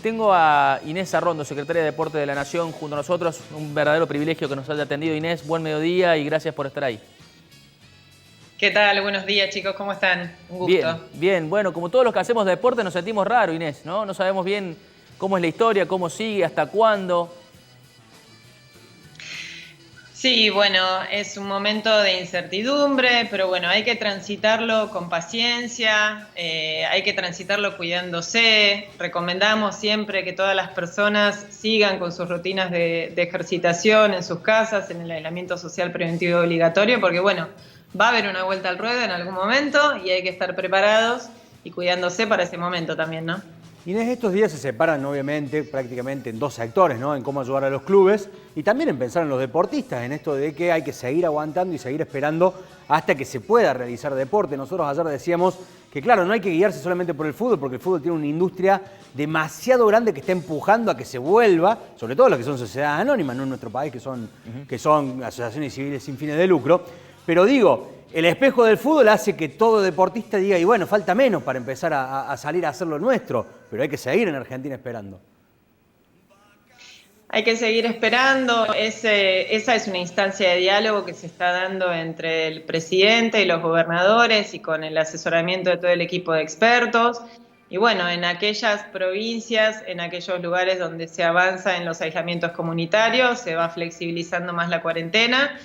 Tengo a Inés Arrondo, secretaria de Deporte de la Nación, junto a nosotros. Un verdadero privilegio que nos haya atendido, Inés. Buen mediodía y gracias por estar ahí. ¿Qué tal? Buenos días, chicos. ¿Cómo están? Un gusto. Bien, bien. Bueno, como todos los que hacemos deporte nos sentimos raro, Inés, ¿no? No sabemos bien cómo es la historia, cómo sigue, hasta cuándo. Sí, bueno, es un momento de incertidumbre, pero bueno, hay que transitarlo con paciencia, hay que transitarlo cuidándose. Recomendamos siempre que todas las personas sigan con sus rutinas de ejercitación en sus casas, en el aislamiento social preventivo obligatorio, porque bueno, va a haber una vuelta al ruedo en algún momento y hay que estar preparados y cuidándose para ese momento también, ¿no? Inés, estos días se separan obviamente prácticamente en dos sectores, ¿no? En cómo ayudar a los clubes y también en pensar en los deportistas, en esto de que hay que seguir aguantando y seguir esperando hasta que se pueda realizar deporte. Nosotros ayer decíamos que claro, no hay que guiarse solamente por el fútbol, porque el fútbol tiene una industria demasiado grande que está empujando a que se vuelva, sobre todo las que son sociedades anónimas, no en nuestro país, que son asociaciones civiles sin fines de lucro. Pero digo, el espejo del fútbol hace que todo deportista diga, y bueno, falta menos para empezar a salir a hacer lo nuestro, pero hay que seguir en Argentina esperando. Hay que seguir esperando. Esa es una instancia de diálogo que se está dando entre el presidente y los gobernadores y con el asesoramiento de todo el equipo de expertos. Y bueno, en aquellas provincias, en aquellos lugares donde se avanza en los aislamientos comunitarios, se va flexibilizando más la cuarentena.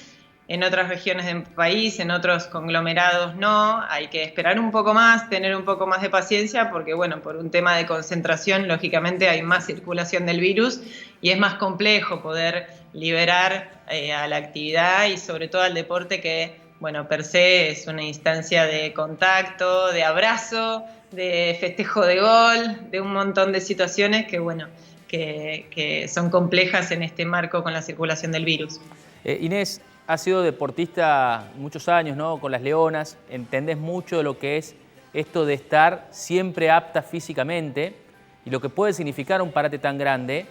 En otras regiones del país, en otros conglomerados no, hay que esperar un poco más, tener un poco más de paciencia porque, bueno, por un tema de concentración, lógicamente hay más circulación del virus y es más complejo poder liberar a la actividad y sobre todo al deporte que, bueno, per se es una instancia de contacto, de abrazo, de festejo de gol, de un montón de situaciones que, bueno, que son complejas en este marco con la circulación del virus. Inés, has sido deportista muchos años, ¿no? Con las Leonas, entendés mucho de lo que es esto de estar siempre apta físicamente y lo que puede significar un parate tan grande.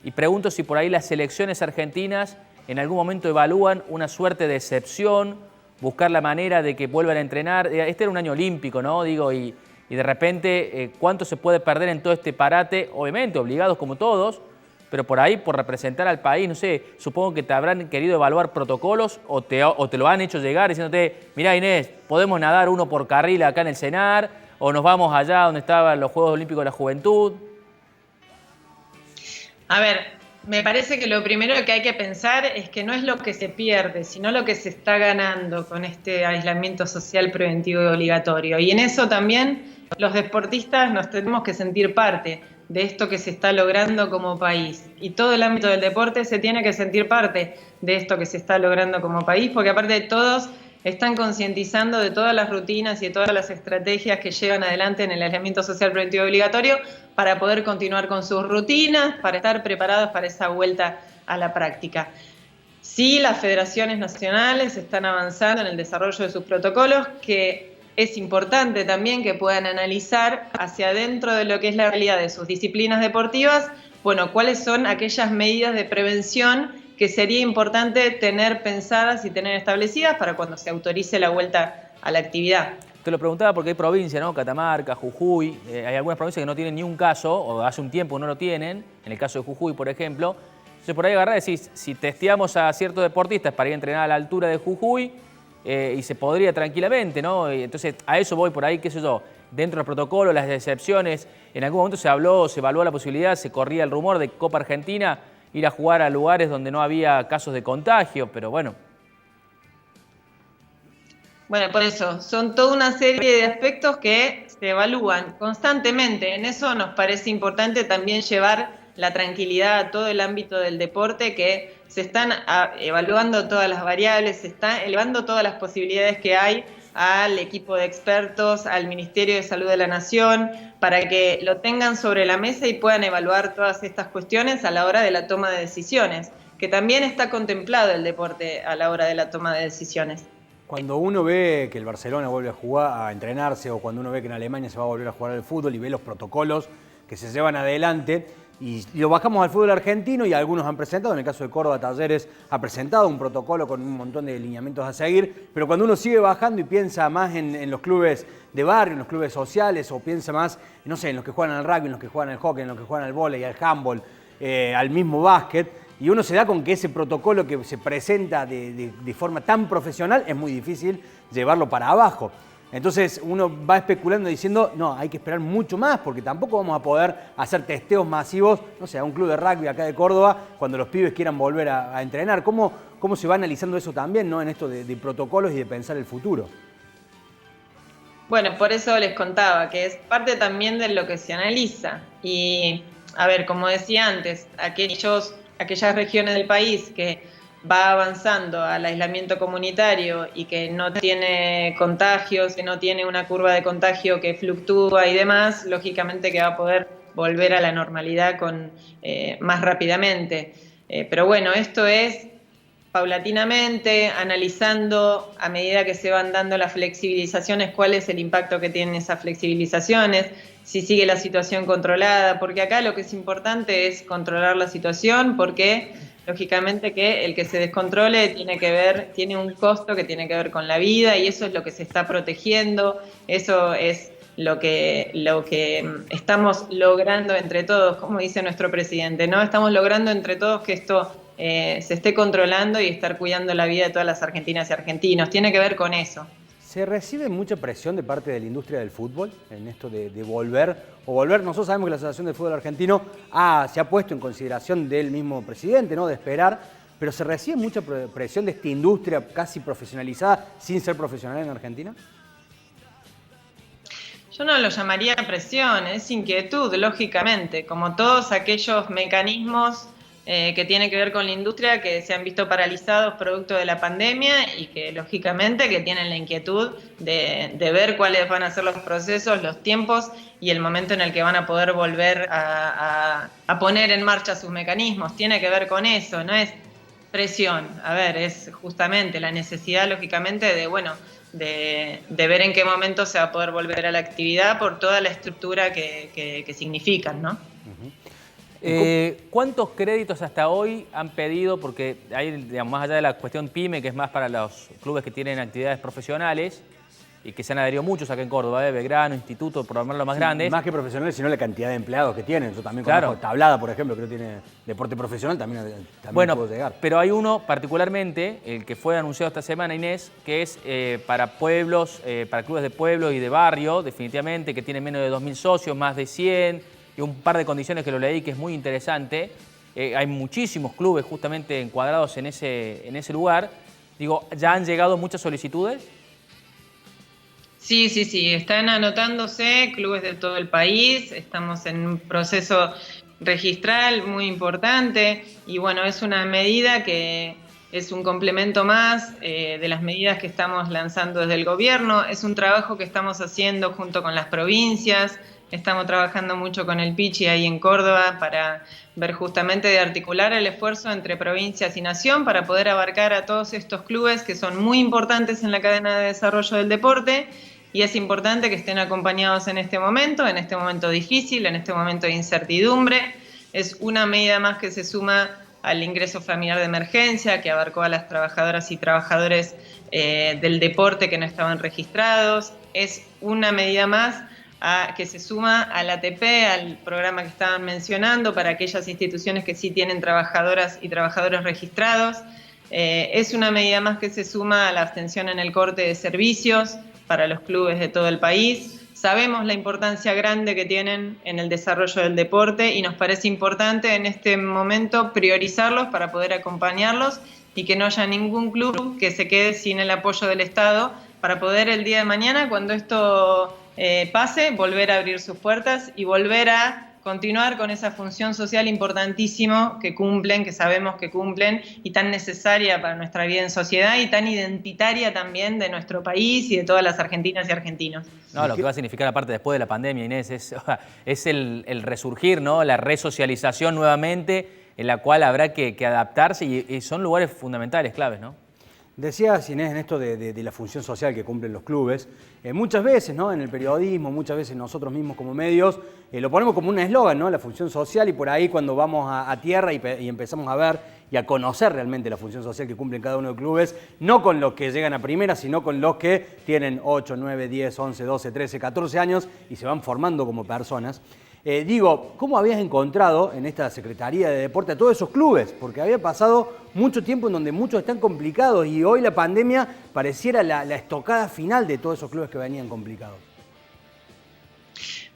Y pregunto si por ahí las selecciones argentinas en algún momento evalúan una suerte de excepción, buscar la manera de que vuelvan a entrenar. Este era un año olímpico, ¿no? Digo, y de repente, ¿cuánto se puede perder en todo este parate? Obviamente, obligados como todos, pero por ahí, por representar al país, no sé, supongo que te habrán querido evaluar protocolos o te lo han hecho llegar diciéndote, mirá Inés, podemos nadar uno por carril acá en el CENAR, o nos vamos allá donde estaban los Juegos Olímpicos de la Juventud. A ver, me parece que lo primero que hay que pensar es que no es lo que se pierde, sino lo que se está ganando con este aislamiento social preventivo y obligatorio. Y en eso también los deportistas nos tenemos que sentir parte de esto que se está logrando como país. Y todo el ámbito del deporte se tiene que sentir parte de esto que se está logrando como país, porque aparte de todos están concientizando de todas las rutinas y de todas las estrategias que llevan adelante en el aislamiento social preventivo obligatorio para poder continuar con sus rutinas, para estar preparados para esa vuelta a la práctica. Sí, las federaciones nacionales están avanzando en el desarrollo de sus protocolos, que es importante también que puedan analizar hacia adentro de lo que es la realidad de sus disciplinas deportivas, bueno, cuáles son aquellas medidas de prevención que sería importante tener pensadas y tener establecidas para cuando se autorice la vuelta a la actividad. Te lo preguntaba porque hay provincias, ¿no? Catamarca, Jujuy, hay algunas provincias que no tienen ni un caso, o hace un tiempo no lo tienen, en el caso de Jujuy, por ejemplo. Entonces por ahí agarrás y decís, si testeamos a ciertos deportistas para ir a entrenar a la altura de Jujuy, y se podría tranquilamente, ¿no? Y entonces a eso voy por ahí, qué sé yo, dentro del protocolo, las excepciones, en algún momento se habló, se evaluó la posibilidad, se corría el rumor de Copa Argentina ir a jugar a lugares donde no había casos de contagio, pero bueno. Bueno, por eso, son toda una serie de aspectos que se evalúan constantemente. En eso nos parece importante también llevar la tranquilidad a todo el ámbito del deporte, que se están evaluando todas las variables, se están elevando todas las posibilidades que hay al equipo de expertos, al Ministerio de Salud de la Nación, para que lo tengan sobre la mesa y puedan evaluar todas estas cuestiones a la hora de la toma de decisiones, que también está contemplado el deporte a la hora de la toma de decisiones. Cuando uno ve que el Barcelona vuelve a jugar, a entrenarse, o cuando uno ve que en Alemania se va a volver a jugar al fútbol y ve los protocolos que se llevan adelante, Y lo bajamos al fútbol argentino y algunos han presentado, en el caso de Córdoba, Talleres ha presentado un protocolo con un montón de lineamientos a seguir, pero cuando uno sigue bajando y piensa más en los clubes de barrio, en los clubes sociales, o piensa más, no sé, en los que juegan al rugby, en los que juegan al hockey, en los que juegan al vóley, al handball, al mismo básquet, y uno se da con que ese protocolo que se presenta de forma tan profesional es muy difícil llevarlo para abajo. Entonces uno va especulando diciendo, no, hay que esperar mucho más porque tampoco vamos a poder hacer testeos masivos, no sé, a un club de rugby acá de Córdoba cuando los pibes quieran volver a entrenar. ¿Cómo se va analizando eso también, ¿no? En esto de protocolos y de pensar el futuro? Bueno, por eso les contaba que es parte también de lo que se analiza. Y, a ver, como decía antes, aquellas regiones del país que va avanzando al aislamiento comunitario y que no tiene contagios, que no tiene una curva de contagio que fluctúa y demás, lógicamente que va a poder volver a la normalidad más rápidamente. Pero bueno, esto es paulatinamente, analizando a medida que se van dando las flexibilizaciones, cuál es el impacto que tienen esas flexibilizaciones, si sigue la situación controlada, porque acá lo que es importante es controlar la situación, porque lógicamente que el que se descontrole tiene un costo que tiene que ver con la vida y eso es lo que se está protegiendo, eso es lo que estamos logrando entre todos, como dice nuestro presidente, ¿no? Estamos logrando entre todos que esto se esté controlando y estar cuidando la vida de todas las argentinas y argentinos. Tiene que ver con eso. ¿Se recibe mucha presión de parte de la industria del fútbol en esto de volver? Nosotros sabemos que la Asociación del Fútbol Argentino se ha puesto en consideración del mismo presidente, ¿no? De esperar, pero ¿se recibe mucha presión de esta industria casi profesionalizada sin ser profesional en Argentina? Yo no lo llamaría presión, es inquietud, lógicamente, como todos aquellos mecanismos que tienen que ver con la industria que se han visto paralizados producto de la pandemia y que lógicamente que tienen la inquietud de ver cuáles van a ser los procesos, los tiempos y el momento en el que van a poder volver a poner en marcha sus mecanismos. Tiene que ver con eso, no es presión. A ver, es justamente la necesidad lógicamente de ver en qué momento se va a poder volver a la actividad por toda la estructura que significan, ¿no? Uh-huh. ¿Cuántos créditos hasta hoy han pedido? Porque hay, digamos, más allá de la cuestión PYME, que es más para los clubes que tienen actividades profesionales y que se han adherido muchos acá en Córdoba, Belgrano, Instituto, por lo más grandes. Más que profesionales, sino la cantidad de empleados que tienen. Yo también claro. Conozco Tablada, por ejemplo, que no tiene deporte profesional, también bueno, puedo llegar. Pero hay uno particularmente, el que fue anunciado esta semana, Inés, que es para pueblos, para clubes de pueblo y de barrio, definitivamente, que tienen menos de 2.000 socios, más de 100... y un par de condiciones que lo leí que es muy interesante. Hay muchísimos clubes justamente encuadrados en ese lugar. Digo, ¿ya han llegado muchas solicitudes? Sí, están anotándose clubes de todo el país, estamos en un proceso registral muy importante y bueno, es una medida que es un complemento más de las medidas que estamos lanzando desde el gobierno, es un trabajo que estamos haciendo junto con las provincias. Estamos trabajando mucho con el Pichi ahí en Córdoba para ver justamente de articular el esfuerzo entre provincias y nación para poder abarcar a todos estos clubes que son muy importantes en la cadena de desarrollo del deporte y es importante que estén acompañados en este momento difícil, en este momento de incertidumbre. Es una medida más que se suma al ingreso familiar de emergencia que abarcó a las trabajadoras y trabajadores del deporte que no estaban registrados. Es una medida más que se suma al ATP, al programa que estaban mencionando, para aquellas instituciones que sí tienen trabajadoras y trabajadores registrados. Es una medida más que se suma a la abstención en el corte de servicios para los clubes de todo el país. Sabemos la importancia grande que tienen en el desarrollo del deporte y nos parece importante en este momento priorizarlos para poder acompañarlos y que no haya ningún club que se quede sin el apoyo del Estado para poder el día de mañana, cuando esto pase, volver a abrir sus puertas y volver a continuar con esa función social importantísima que cumplen, que sabemos que cumplen y tan necesaria para nuestra vida en sociedad y tan identitaria también de nuestro país y de todas las argentinas y argentinos. No, lo que va a significar aparte después de la pandemia, Inés, es el resurgir, ¿no? La resocialización nuevamente en la cual habrá que adaptarse y son lugares fundamentales, claves, ¿no? Decías, Inés, en esto de la función social que cumplen los clubes, muchas veces, ¿no?, en el periodismo, muchas veces nosotros mismos como medios, lo ponemos como un eslogan, ¿no?, la función social, y por ahí cuando vamos a tierra y empezamos a ver y a conocer realmente la función social que cumplen cada uno de los clubes, no con los que llegan a primera, sino con los que tienen 8, 9, 10, 11, 12, 13, 14 años y se van formando como personas. ¿Cómo habías encontrado en esta Secretaría de Deporte a todos esos clubes? Porque había pasado mucho tiempo en donde muchos están complicados y hoy la pandemia pareciera la estocada final de todos esos clubes que venían complicados.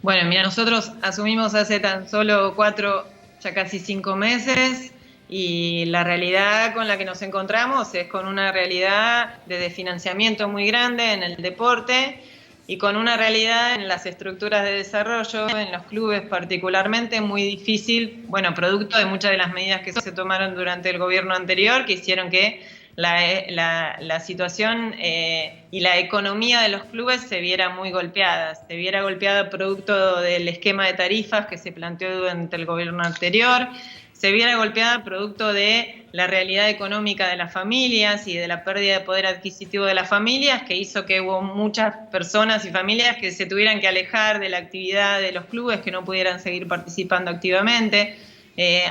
Bueno, mira, nosotros asumimos hace tan solo 4, ya casi 5 meses, y la realidad con la que nos encontramos es con una realidad de desfinanciamiento muy grande en el deporte y con una realidad en las estructuras de desarrollo, en los clubes particularmente, muy difícil, bueno, producto de muchas de las medidas que se tomaron durante el gobierno anterior, que hicieron que la situación y la economía de los clubes se viera muy golpeada. Se viera golpeada producto del esquema de tarifas que se planteó durante el gobierno anterior, se viera golpeada producto de la realidad económica de las familias y de la pérdida de poder adquisitivo de las familias, que hizo que hubo muchas personas y familias que se tuvieran que alejar de la actividad de los clubes, que no pudieran seguir participando activamente.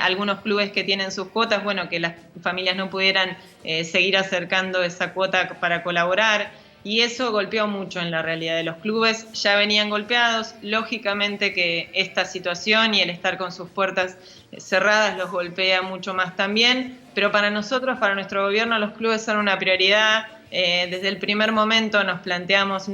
Algunos clubes que tienen sus cuotas, bueno, que las familias no pudieran seguir acercando esa cuota para colaborar. Y eso golpeó mucho en la realidad de los clubes, ya venían golpeados, lógicamente que esta situación y el estar con sus puertas cerradas los golpea mucho más también, pero para nosotros, para nuestro gobierno, los clubes son una prioridad. Desde el primer momento nos planteamos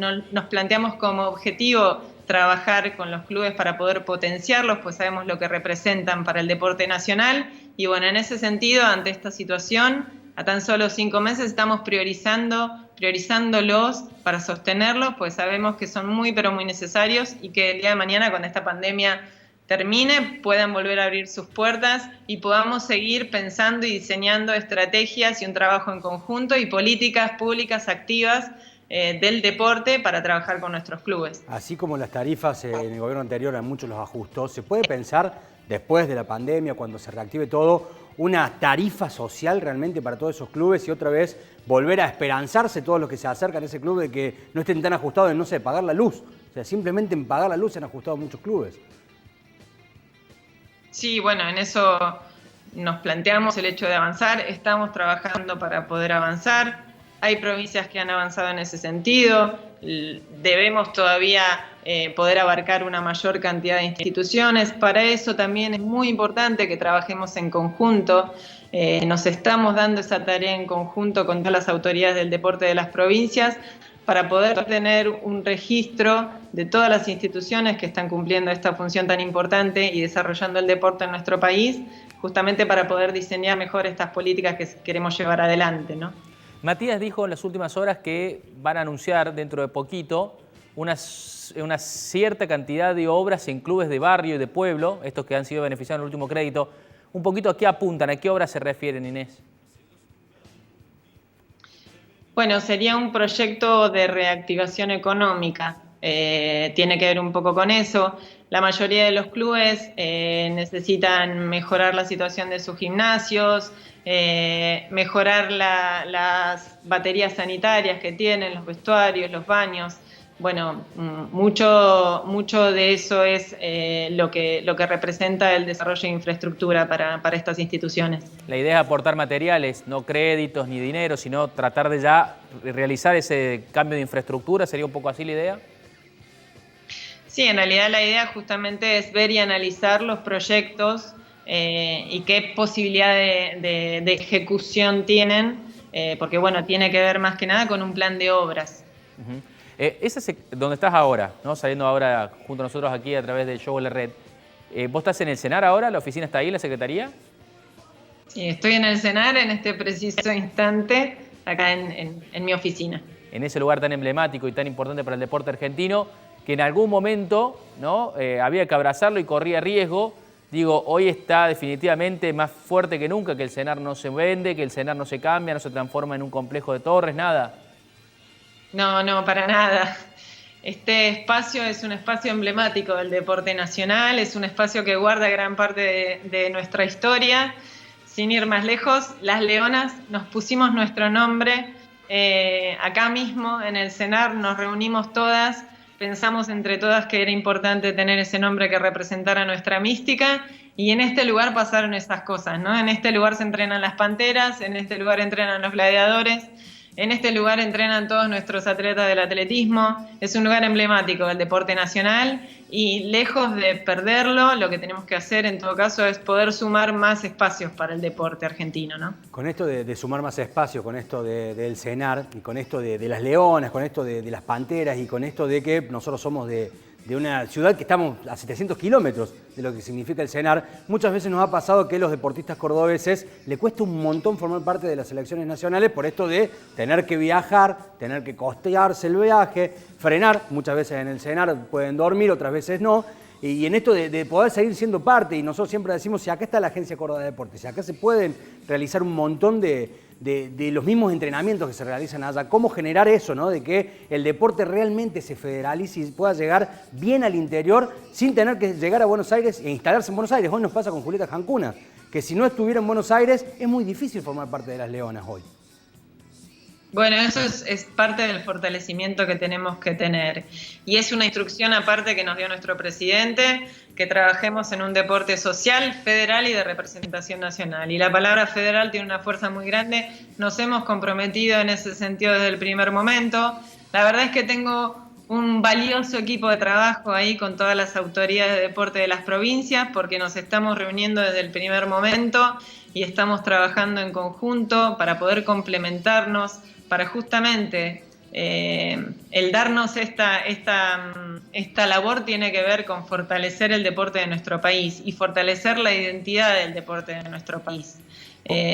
como objetivo trabajar con los clubes para poder potenciarlos, pues sabemos lo que representan para el deporte nacional, y bueno, en ese sentido, ante esta situación, a tan solo 5 meses estamos priorizándolos para sostenerlos, pues sabemos que son muy, pero muy necesarios y que el día de mañana, cuando esta pandemia termine, puedan volver a abrir sus puertas y podamos seguir pensando y diseñando estrategias y un trabajo en conjunto y políticas públicas activas del deporte para trabajar con nuestros clubes. Así como las tarifas en el gobierno anterior a muchos los ajustó, ¿se puede pensar después de la pandemia, cuando se reactive todo, una tarifa social realmente para todos esos clubes y otra vez volver a esperanzarse todos los que se acercan a ese club de que no estén tan ajustados en, no sé, pagar la luz? O sea, simplemente en pagar la luz se han ajustado muchos clubes. Sí, bueno, en eso nos planteamos el hecho de avanzar, estamos trabajando para poder avanzar. Hay provincias que han avanzado en ese sentido, debemos todavía poder abarcar una mayor cantidad de instituciones. Para eso también es muy importante que trabajemos en conjunto. Nos estamos dando esa tarea en conjunto con todas las autoridades del deporte de las provincias para poder tener un registro de todas las instituciones que están cumpliendo esta función tan importante y desarrollando el deporte en nuestro país, justamente para poder diseñar mejor estas políticas que queremos llevar adelante, ¿no? Matías dijo en las últimas horas que van a anunciar dentro de poquito una cierta cantidad de obras en clubes de barrio y de pueblo, estos que han sido beneficiados en el último crédito. Un poquito, ¿a qué apuntan? ¿A qué obras se refieren, Inés? Bueno, sería un proyecto de reactivación económica. Tiene que ver un poco con eso. La mayoría de los clubes necesitan mejorar la situación de sus gimnasios, mejorar las baterías sanitarias que tienen, los vestuarios, los baños. Bueno, mucho de eso es lo que representa el desarrollo de infraestructura para estas instituciones. La idea es aportar materiales, no créditos ni dinero, sino tratar de ya realizar ese cambio de infraestructura. ¿Sería un poco así la idea? Sí, en realidad la idea justamente es ver y analizar los proyectos y qué posibilidad de ejecución tienen, porque bueno, tiene que ver más que nada con un plan de obras. Uh-huh. Ese es donde estás ahora, ¿no? Saliendo ahora junto a nosotros aquí a través del show en la red. ¿Vos estás en el CENAR ahora? ¿La oficina está ahí, la secretaría? Sí, estoy en el CENAR en este preciso instante, acá en mi oficina. En ese lugar tan emblemático y tan importante para el deporte argentino, que en algún momento, ¿no? Había que abrazarlo y corría riesgo. Digo, hoy está definitivamente más fuerte que nunca, que el CENAR no se vende, que el CENAR no se cambia, no se transforma en un complejo de torres, nada. No, para nada. Este espacio es un espacio emblemático del deporte nacional, es un espacio que guarda gran parte de nuestra historia. Sin ir más lejos, las Leonas nos pusimos nuestro nombre acá mismo en el CENAR nos reunimos todas, pensamos entre todas que era importante tener ese nombre que representara nuestra mística, y en este lugar pasaron esas cosas, ¿no? En este lugar se entrenan las panteras, en este lugar entrenan los gladiadores, en este lugar entrenan todos nuestros atletas del atletismo. Es un lugar emblemático del deporte nacional, y lejos de perderlo, lo que tenemos que hacer en todo caso es poder sumar más espacios para el deporte argentino, ¿no? Con esto de sumar más espacio, con esto del CENAR, y con esto de las leonas, con esto de las panteras, y con esto de que nosotros somos de una ciudad que estamos a 700 kilómetros de lo que significa el CENAR, muchas veces nos ha pasado que a los deportistas cordobeses le cuesta un montón formar parte de las selecciones nacionales por esto de tener que viajar, tener que costearse el viaje, frenar, muchas veces en el CENAR pueden dormir, otras veces no, y en esto de poder seguir siendo parte, y nosotros siempre decimos, si acá está la Agencia Córdoba de Deportes, si acá se pueden realizar un montón de los mismos entrenamientos que se realizan allá, cómo generar eso, ¿no? De que el deporte realmente se federalice y pueda llegar bien al interior sin tener que llegar a Buenos Aires e instalarse en Buenos Aires. Hoy nos pasa con Julieta Jancuna, que si no estuviera en Buenos Aires es muy difícil formar parte de las Leonas hoy. Bueno, eso es parte del fortalecimiento que tenemos que tener. Y es una instrucción aparte que nos dio nuestro presidente, que trabajemos en un deporte social, federal y de representación nacional. Y la palabra federal tiene una fuerza muy grande. Nos hemos comprometido en ese sentido desde el primer momento. La verdad es que tengo un valioso equipo de trabajo ahí con todas las autoridades de deporte de las provincias, porque nos estamos reuniendo desde el primer momento y estamos trabajando en conjunto para poder complementarnos, para justamente el darnos esta labor tiene que ver con fortalecer el deporte de nuestro país y fortalecer la identidad del deporte de nuestro país.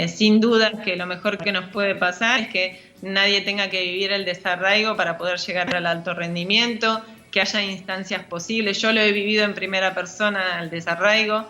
Sin duda que lo mejor que nos puede pasar es que nadie tenga que vivir el desarraigo para poder llegar al alto rendimiento, que haya instancias posibles. Yo lo he vivido en primera persona, el desarraigo,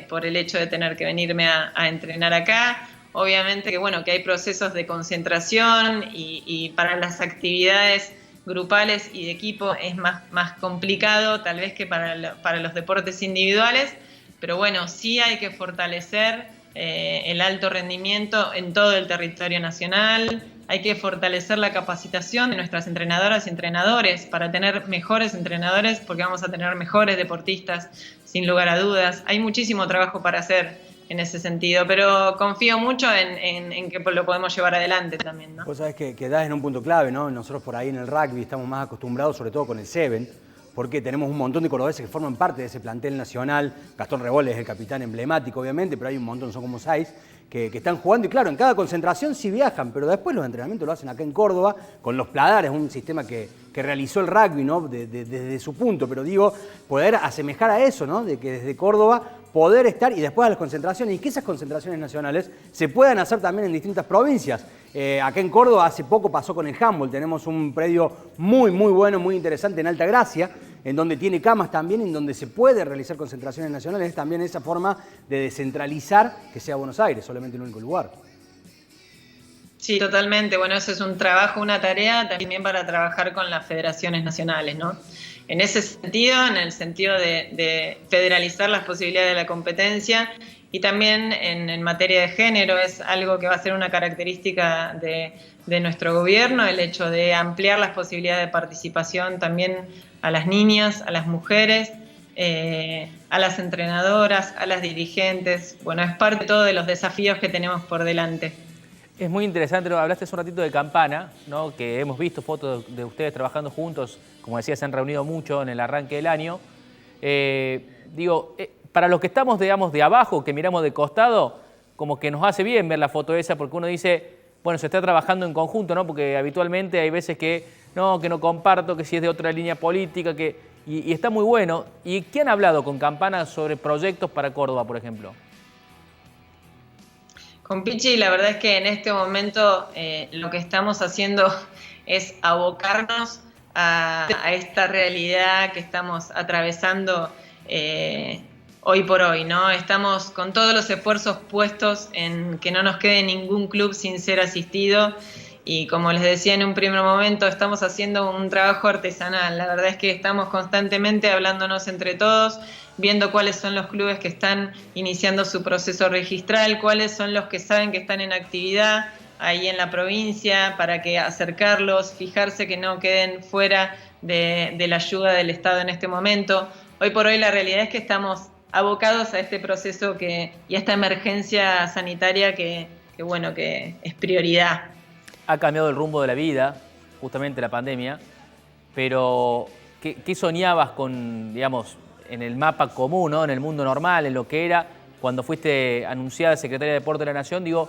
por el hecho de tener que venirme a entrenar acá. Obviamente que, bueno, que hay procesos de concentración y para las actividades grupales y de equipo es más complicado tal vez que para los deportes individuales, pero bueno, sí hay que fortalecer el alto rendimiento en todo el territorio nacional, hay que fortalecer la capacitación de nuestras entrenadoras y entrenadores para tener mejores entrenadores, porque vamos a tener mejores deportistas, sin lugar a dudas. Hay muchísimo trabajo para hacer en ese sentido, pero confío mucho en que lo podemos llevar adelante también, ¿no? Vos sabés que das en un punto clave, ¿no? Nosotros por ahí en el rugby estamos más acostumbrados, sobre todo con el Seven, porque tenemos un montón de cordobeses que forman parte de ese plantel nacional. Gastón Rebol es el capitán emblemático, obviamente, pero hay un montón, son como 6, que están jugando. Y claro, en cada concentración sí viajan, pero después los entrenamientos lo hacen acá en Córdoba, con los pladares, un sistema que realizó el rugby, ¿no? Desde su punto, pero digo, poder asemejar a eso, ¿no? De que desde Córdoba poder estar y después a las concentraciones, y que esas concentraciones nacionales se puedan hacer también en distintas provincias. Acá en Córdoba hace poco pasó con el handball, tenemos un predio muy bueno, muy interesante en Altagracia, en donde tiene camas también, en donde se puede realizar concentraciones nacionales, también esa forma de descentralizar que sea Buenos Aires, solamente el único lugar. Sí, totalmente. Bueno, eso es un trabajo, una tarea también para trabajar con las federaciones nacionales, ¿no? En ese sentido, en el sentido de federalizar las posibilidades de la competencia, y también en materia de género es algo que va a ser una característica de nuestro gobierno, el hecho de ampliar las posibilidades de participación también a las niñas, a las mujeres, a las entrenadoras, a las dirigentes. Bueno, es parte de todos de los desafíos que tenemos por delante. Es muy interesante, hablaste hace un ratito de Campana, ¿no? Que hemos visto fotos de ustedes trabajando juntos, como decía, se han reunido mucho en el arranque del año. Para los que estamos, digamos, de abajo, que miramos de costado, como que nos hace bien ver la foto esa, porque uno dice, bueno, se está trabajando en conjunto, ¿no? Porque habitualmente hay veces que no comparto, que si es de otra línea política, y está muy bueno. ¿Y qué han hablado con Campana sobre proyectos para Córdoba, por ejemplo? Con Pichi, la verdad es que en este momento lo que estamos haciendo es abocarnos a esta realidad que estamos atravesando hoy por hoy, ¿no? Estamos con todos los esfuerzos puestos en que no nos quede ningún club sin ser asistido, y como les decía en un primer momento, estamos haciendo un trabajo artesanal. La verdad es que estamos constantemente hablándonos entre todos, viendo cuáles son los clubes que están iniciando su proceso registral, cuáles son los que saben que están en actividad, ahí en la provincia para que acercarlos, fijarse que no queden fuera de la ayuda del Estado en este momento. Hoy por hoy la realidad es que estamos abocados a este proceso y a esta emergencia sanitaria que es prioridad. Ha cambiado el rumbo de la vida, justamente la pandemia, pero ¿qué soñabas con, digamos, en el mapa común, ¿no? En el mundo normal, en lo que era cuando fuiste anunciada secretaria de Deporte de la Nación? Digo,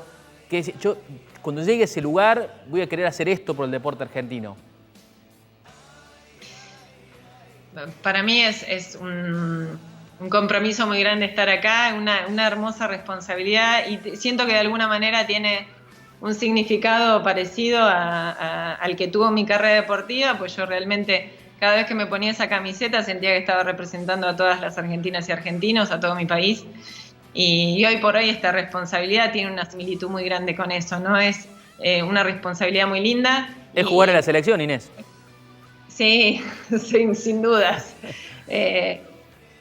que yo cuando llegue a ese lugar voy a querer hacer esto por el deporte argentino. Para mí es un compromiso muy grande estar acá, una hermosa responsabilidad, y siento que de alguna manera tiene un significado parecido al que tuvo mi carrera deportiva, pues yo realmente cada vez que me ponía esa camiseta sentía que estaba representando a todas las argentinas y argentinos, a todo mi país, y hoy por hoy esta responsabilidad tiene una similitud muy grande con eso, ¿no? Es una responsabilidad muy linda. Es jugar en la selección, Inés. Sí, sin dudas.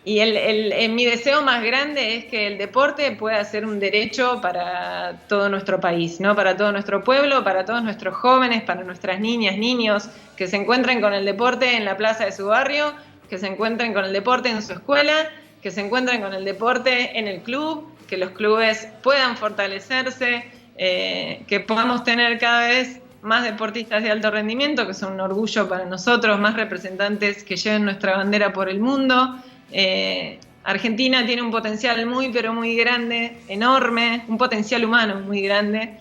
Y mi deseo más grande es que el deporte pueda ser un derecho para todo nuestro país, ¿no? Para todo nuestro pueblo, para todos nuestros jóvenes, para nuestras niñas, niños, que se encuentren con el deporte en la plaza de su barrio, que se encuentren con el deporte en su escuela, que se encuentren con el deporte en el club, que los clubes puedan fortalecerse, que podamos tener cada vez más deportistas de alto rendimiento, que son un orgullo para nosotros, más representantes que lleven nuestra bandera por el mundo. Argentina tiene un potencial muy, pero muy grande, enorme, un potencial humano muy grande.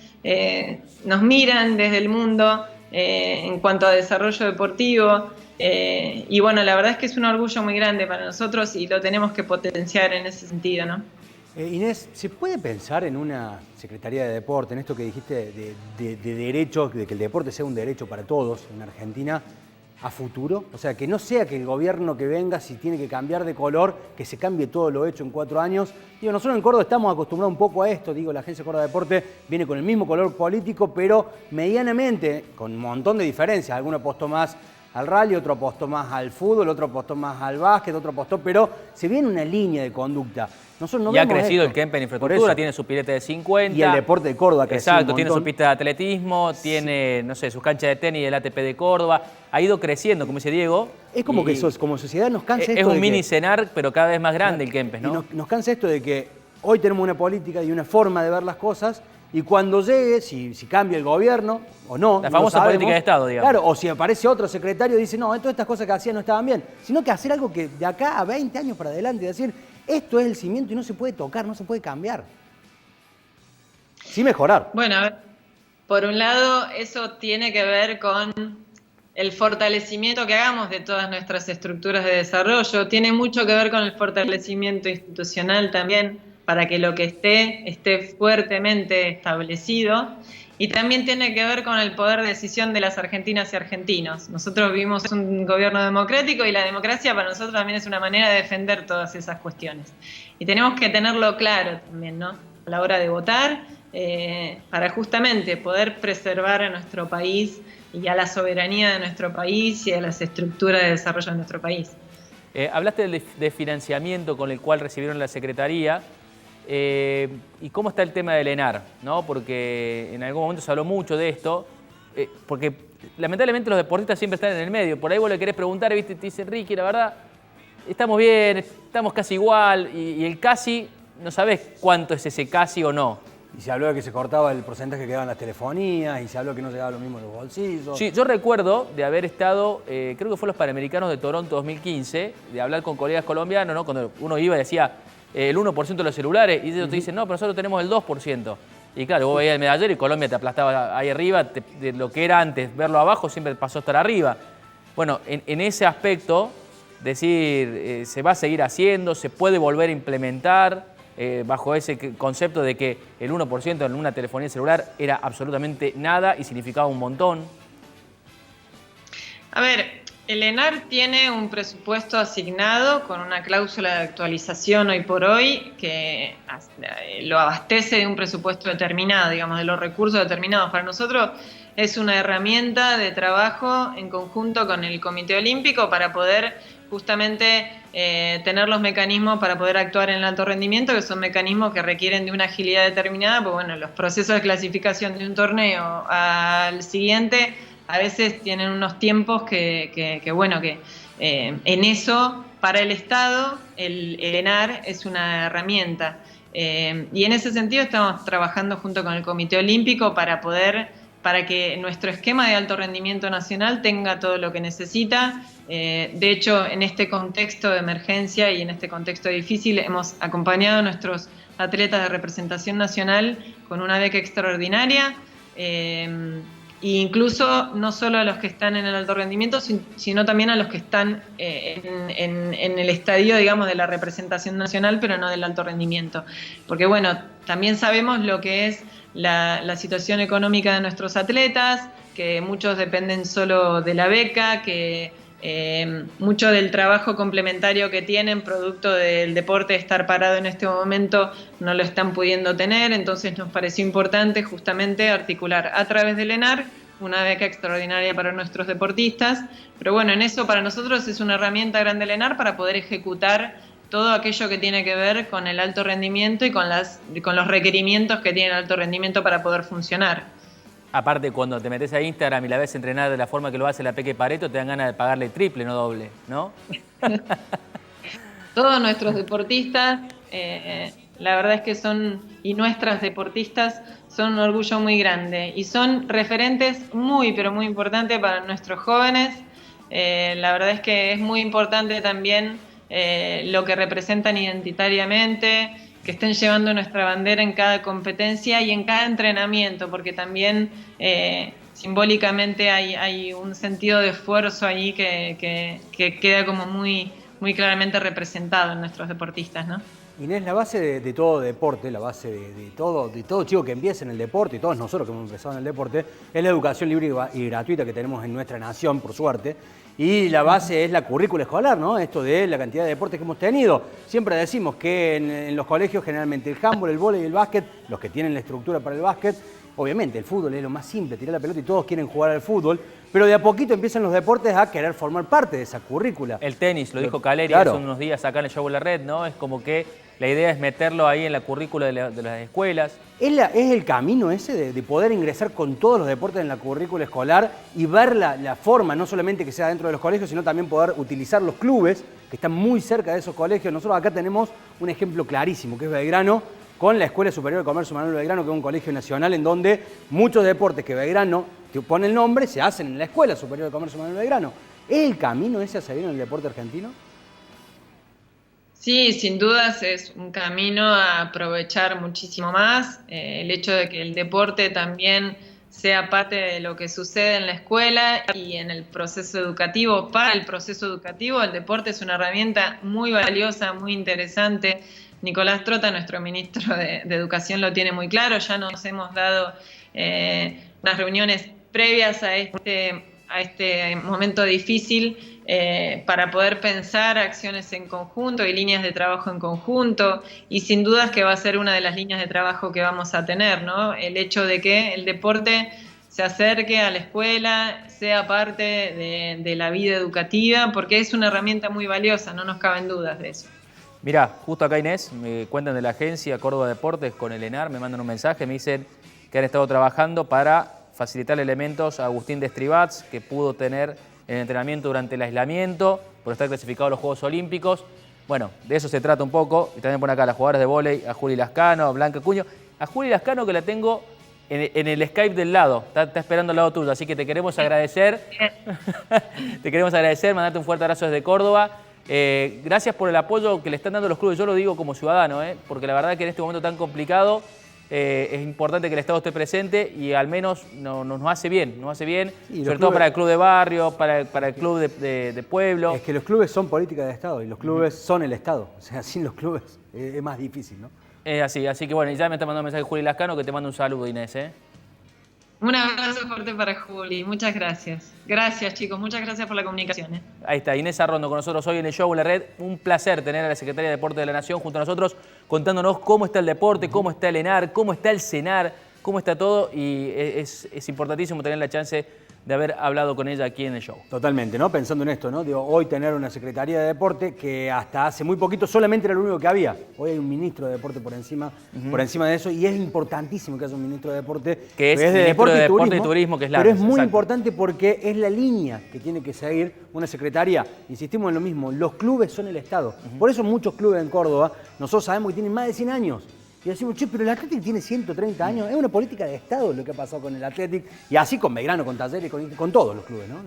Nos miran desde el mundo en cuanto a desarrollo deportivo. Y bueno, la verdad es que es un orgullo muy grande para nosotros y lo tenemos que potenciar en ese sentido, ¿no? Inés, ¿se puede pensar en una Secretaría de Deporte, en esto que dijiste de derechos, de que el deporte sea un derecho para todos en Argentina a futuro? O sea, que no sea que el gobierno que venga, si tiene que cambiar de color, que se cambie todo lo hecho en 4 años. Digo, nosotros en Córdoba estamos acostumbrados un poco a esto. Digo, la Agencia Córdoba Deporte viene con el mismo color político, pero medianamente, con un montón de diferencias. Alguno apostó más al rally, otro apostó más al fútbol, otro apostó más al básquet, otro apostó, pero se viene una línea de conducta. Nosotros no y ha vemos crecido esto. el Kempe en infraestructura, tiene su pilete de 50. Y el deporte de Córdoba ha crecido. Exacto, tiene su pista de atletismo, tiene, no sé, sus canchas de tenis del ATP de Córdoba. Ha ido creciendo, como dice Diego. Es como que como sociedad nos cansa esto. Es un mini CENAR, pero cada vez más grande el Kempes, ¿no? Y nos cansa esto de que hoy tenemos una política y una forma de ver las cosas, y cuando llegue, si cambia el gobierno o no. La famosa política de Estado, digamos. Claro, o si aparece otro secretario y dice, no, todas estas cosas que hacían no estaban bien, sino que hacer algo que de acá a 20 años para adelante, decir, esto es el cimiento y no se puede tocar, no se puede cambiar. Sí mejorar. Bueno, a ver, por un lado, eso tiene que ver con el fortalecimiento que hagamos de todas nuestras estructuras de desarrollo, tiene mucho que ver con el fortalecimiento institucional también, para que lo que esté fuertemente establecido, y también tiene que ver con el poder de decisión de las argentinas y argentinos. Nosotros vivimos un gobierno democrático y la democracia para nosotros también es una manera de defender todas esas cuestiones. Y tenemos que tenerlo claro también, ¿no? A la hora de votar, para justamente poder preservar a nuestro país y a la soberanía de nuestro país y a las estructuras de desarrollo de nuestro país. Hablaste de financiamiento con el cual recibieron la Secretaría. ¿Y cómo está el tema del ENAR? ¿No? Porque en algún momento se habló mucho de esto, porque lamentablemente los deportistas siempre están en el medio. Por ahí vos le querés preguntar, ¿viste? Te dice, Ricky, la verdad, estamos bien, estamos casi igual, y el casi, no sabés cuánto es ese casi o no. Y se habló de que se cortaba el porcentaje que quedaban las telefonías, y se habló que no llegaba lo mismo en los bolsillos. Sí, yo recuerdo de haber estado, creo que fue los Panamericanos de Toronto 2015, de hablar con colegas colombianos, ¿no? Cuando uno iba y decía el 1% de los celulares, y ellos te dicen, no, pero nosotros tenemos el 2%. Y claro, vos veías el medallero y Colombia te aplastaba ahí arriba, de lo que era antes verlo abajo siempre pasó a estar arriba. Bueno, en ese aspecto, decir, se va a seguir haciendo, se puede volver a implementar, bajo ese concepto de que el 1% en una telefonía celular era absolutamente nada y significaba un montón. A ver, el ENAR tiene un presupuesto asignado con una cláusula de actualización hoy por hoy que lo abastece de un presupuesto determinado, digamos, de los recursos determinados. Para nosotros es una herramienta de trabajo en conjunto con el Comité Olímpico para poder justamente tener los mecanismos para poder actuar en el alto rendimiento, que son mecanismos que requieren de una agilidad determinada, porque bueno, los procesos de clasificación de un torneo al siguiente a veces tienen unos tiempos que en eso, para el Estado, el ENAR es una herramienta. Y en ese sentido estamos trabajando junto con el Comité Olímpico para que nuestro esquema de alto rendimiento nacional tenga todo lo que necesita. De hecho, en este contexto de emergencia y en este contexto difícil, hemos acompañado a nuestros atletas de representación nacional con una beca extraordinaria. E incluso no solo a los que están en el alto rendimiento, sino también a los que están en el estadio, digamos, de la representación nacional, pero no del alto rendimiento. Porque bueno, también sabemos lo que es la situación económica de nuestros atletas, que muchos dependen solo de la beca, que mucho del trabajo complementario que tienen, producto del deporte, de estar parado en este momento, no lo están pudiendo tener. Entonces nos pareció importante justamente articular a través del ENAR una beca extraordinaria para nuestros deportistas. Pero bueno, en eso para nosotros es una herramienta grande el ENAR para poder ejecutar todo aquello que tiene que ver con el alto rendimiento y con los requerimientos que tiene el alto rendimiento para poder funcionar. Aparte, cuando te metes a Instagram y la ves entrenar de la forma que lo hace la Peque Pareto, te dan ganas de pagarle triple, no doble, ¿no? Todos nuestros deportistas, la verdad es que y nuestras deportistas son un orgullo muy grande y son referentes muy, pero muy importantes para nuestros jóvenes. La verdad es que es muy importante también lo que representan identitariamente, que estén llevando nuestra bandera en cada competencia y en cada entrenamiento, porque también simbólicamente hay un sentido de esfuerzo ahí que queda como muy, muy claramente representado en nuestros deportistas, ¿no? Inés, la base de todo deporte, la base de todo chico que empieza en el deporte, y todos nosotros que hemos empezado en el deporte, es la educación libre y gratuita que tenemos en nuestra nación, por suerte. Y la base es la currícula escolar, ¿no? Esto de la cantidad de deportes que hemos tenido. Siempre decimos que en los colegios generalmente el handball, el vóley y el básquet, los que tienen la estructura para el básquet, obviamente el fútbol es lo más simple, tirar la pelota y todos quieren jugar al fútbol, pero de a poquito empiezan los deportes a querer formar parte de esa currícula. El tenis, lo dijo Caleri claro, hace unos días acá en el Show de la Red, ¿no? Es como que la idea es meterlo ahí en la currícula de las escuelas. ¿Es el camino ese de poder ingresar con todos los deportes en la currícula escolar y ver la forma, no solamente que sea dentro de los colegios, sino también poder utilizar los clubes que están muy cerca de esos colegios? Nosotros acá tenemos un ejemplo clarísimo, que es Belgrano, con la Escuela Superior de Comercio Manuel Belgrano, que es un colegio nacional en donde muchos deportes que Belgrano que pone el nombre se hacen en la Escuela Superior de Comercio Manuel Belgrano. ¿Es el camino ese a seguir en el deporte argentino? Sí, sin dudas es un camino a aprovechar muchísimo más. El hecho de que el deporte también sea parte de lo que sucede en la escuela y en el proceso educativo. Para el proceso educativo, el deporte es una herramienta muy valiosa, muy interesante. Nicolás Trota, nuestro ministro de Educación, lo tiene muy claro. Ya nos hemos dado unas reuniones previas a este momento difícil para poder pensar acciones en conjunto y líneas de trabajo en conjunto, y sin dudas que va a ser una de las líneas de trabajo que vamos a tener, ¿no? El hecho de que el deporte se acerque a la escuela, sea parte de la vida educativa, porque es una herramienta muy valiosa, no nos caben dudas de eso. Mirá, justo acá Inés, me cuentan de la agencia Córdoba Deportes con el ENAR, me mandan un mensaje, me dicen que han estado trabajando para facilitar elementos a Agustín Destribats, que pudo tener el entrenamiento durante el aislamiento, por estar clasificado a los Juegos Olímpicos. Bueno, de eso se trata un poco. Y también pone acá a las jugadoras de vóley, a Juli Lascano, a Blanca Cuño. A Juli Lascano, que la tengo en el Skype del lado, está esperando al lado tuyo, así que te queremos agradecer. Te queremos agradecer, mandarte un fuerte abrazo desde Córdoba. Gracias por el apoyo que le están dando los clubes. Yo lo digo como ciudadano, porque la verdad que en este momento tan complicado es importante que el Estado esté presente y al menos nos hace bien, sí, sobre todo para el club de barrio, para el club de pueblo. Es que los clubes son política de Estado y los clubes son el Estado, o sea, sin los clubes es más difícil, ¿no? Es así que bueno, ya me está mandando un mensaje Juli Lascano, que te mando un saludo, Inés, Un abrazo fuerte para Juli, muchas gracias. Gracias, chicos, muchas gracias por la comunicación. Ahí está, Inés Arrondo con nosotros hoy en el Show en la Red. Un placer tener a la Secretaria de Deporte de la Nación junto a nosotros, contándonos cómo está el deporte, cómo está el ENAR, cómo está el CENAR, cómo está todo y es importantísimo tener la chance de haber hablado con ella aquí en el show. Totalmente, ¿no? Pensando en esto, ¿no? Digo, hoy tener una Secretaría de Deporte que hasta hace muy poquito solamente era lo único que había. Hoy hay un ministro de Deporte por encima de eso y es importantísimo que haya un ministro de Deporte que es de ministro de Deporte y Turismo, que es Pero es muy exacto. importante porque es la línea que tiene que seguir una secretaría. Insistimos en lo mismo, los clubes son el Estado. Por eso muchos clubes en Córdoba, nosotros sabemos que tienen más de 100 años. Y decimos, che, pero el Athletic tiene 130 años. Es una política de Estado lo que ha pasado con el Athletic. Y así con Belgrano, con Talleres, con todos los clubes, ¿no?